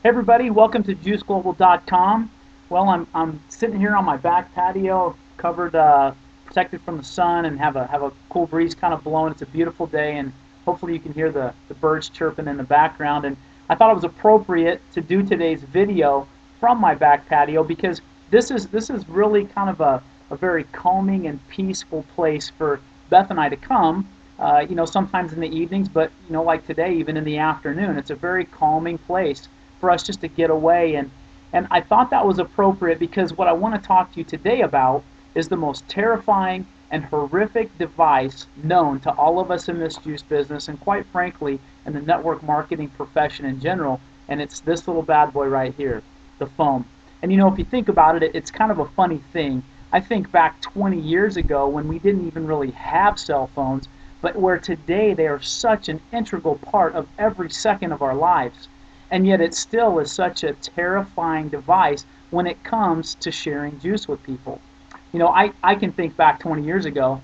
Hey everybody, welcome to JGlobal.com. Well, I'm sitting here on my back patio, covered, protected from the sun, and have a cool breeze kind of blowing. It's a beautiful day, and hopefully you can hear the birds chirping in the background. And I thought it was appropriate to do today's video from my back patio because this is really kind of a very calming and peaceful place for Beth and I to come. Sometimes in the evenings, but like today, even in the afternoon. It's a very calming place for us just to get away, and I thought that was appropriate because what I want to talk to you today about is the most terrifying and horrific device known to all of us in this juice business, and quite frankly in the network marketing profession in general, and it's this little bad boy right here, the phone. And if you think about it, it's kind of a funny thing. I think back 20 years ago when we didn't even really have cell phones, but where today they are such an integral part of every second of our lives. And yet it still is such a terrifying device when it comes to sharing juice with people. I can think back 20 years ago,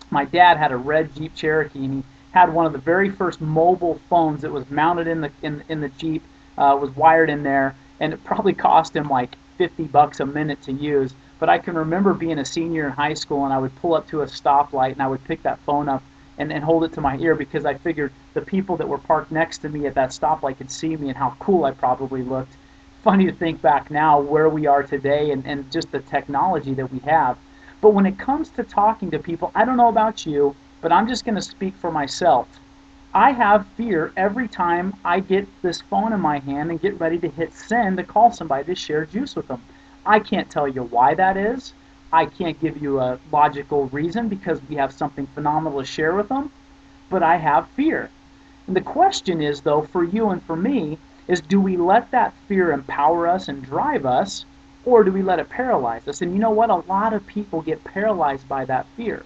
my dad had a red Jeep Cherokee, and he had one of the very first mobile phones that was mounted in the Jeep, was wired in there, and it probably cost him like $50 a minute to use. But I can remember being a senior in high school, and I would pull up to a stoplight, and I would pick that phone up and hold it to my ear because I figured the people that were parked next to me at that stoplight could see me and how cool I probably looked. Funny to think back now where we are today and just the technology that we have. But when it comes to talking to people, I don't know about you, but I'm just going to speak for myself. I have fear every time I get this phone in my hand and get ready to hit send to call somebody to share juice with them. I can't tell you why that is. I can't give you a logical reason because we have something phenomenal to share with them, but I have fear. And the question is, though, for you and for me, is do we let that fear empower us and drive us, or do we let it paralyze us? And you know what? A lot of people get paralyzed by that fear.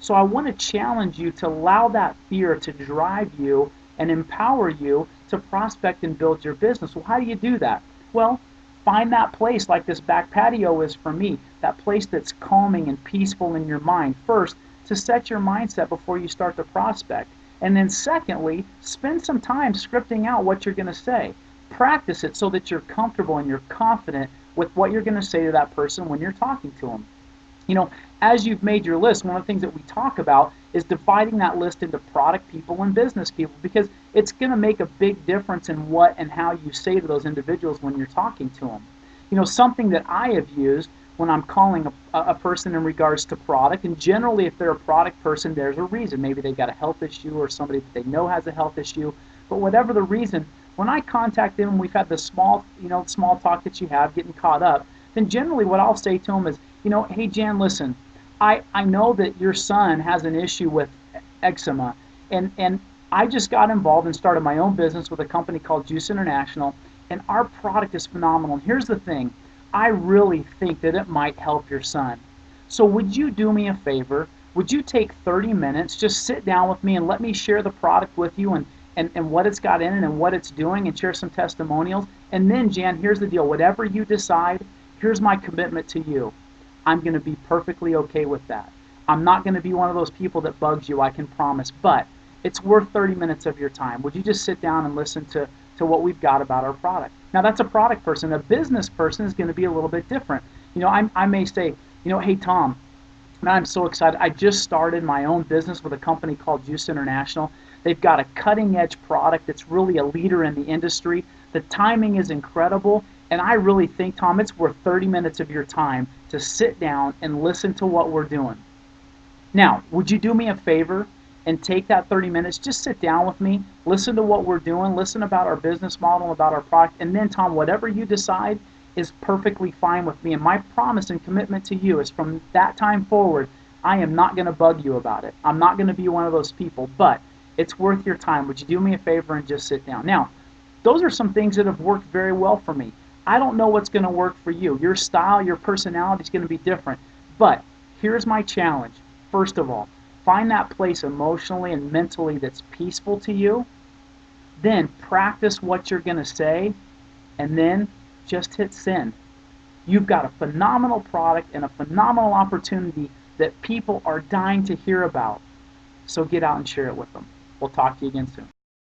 So I want to challenge you to allow that fear to drive you and empower you to prospect and build your business. Well, how do you do that? Well, find that place like this back patio is for me, that place that's calming and peaceful in your mind. First, to set your mindset before you start to prospect. And then secondly, spend some time scripting out what you're going to say. Practice it so that you're comfortable and you're confident with what you're going to say to that person when you're talking to them. As you've made your list, one of the things that we talk about is dividing that list into product people and business people, because it's going to make a big difference in what and how you say to those individuals when you're talking to them. Something that I have used when I'm calling a person in regards to product, and generally if they're a product person, there's a reason. Maybe they've got a health issue or somebody that they know has a health issue, but whatever the reason, when I contact them and we've had the small talk that you have, getting caught up, then generally what I'll say to them is, hey Jan, listen, I know that your son has an issue with eczema, and I just got involved and started my own business with a company called Juice International, and our product is phenomenal. And here's the thing, I really think that it might help your son. So would you do me a favor? Would you take 30 minutes, just sit down with me and let me share the product with you and what it's got in it and what it's doing, and share some testimonials? And then, Jan, here's the deal. Whatever you decide, here's my commitment to you. I'm going to be perfectly okay with that. I'm not going to be one of those people that bugs you, I can promise, but it's worth 30 minutes of your time. Would you just sit down and listen to what we've got about our product? Now, that's a product person. A business person is going to be a little bit different. I may say, hey, Tom, man, I'm so excited. I just started my own business with a company called Juice International. They've got a cutting-edge product that's really a leader in the industry. The timing is incredible, and I really think, Tom, it's worth 30 minutes of your time to sit down and listen to what we're doing. Now, would you do me a favor and take that 30 minutes, just sit down with me, listen to what we're doing, listen about our business model, about our product, and then, Tom, whatever you decide is perfectly fine with me. And my promise and commitment to you is from that time forward, I am not going to bug you about it. I'm not going to be one of those people, but it's worth your time. Would you do me a favor and just sit down? Now, those are some things that have worked very well for me. I don't know what's going to work for you. Your style, your personality is going to be different. But here's my challenge. First of all, find that place emotionally and mentally that's peaceful to you. Then practice what you're going to say, and then just hit send. You've got a phenomenal product and a phenomenal opportunity that people are dying to hear about. So get out and share it with them. We'll talk to you again soon.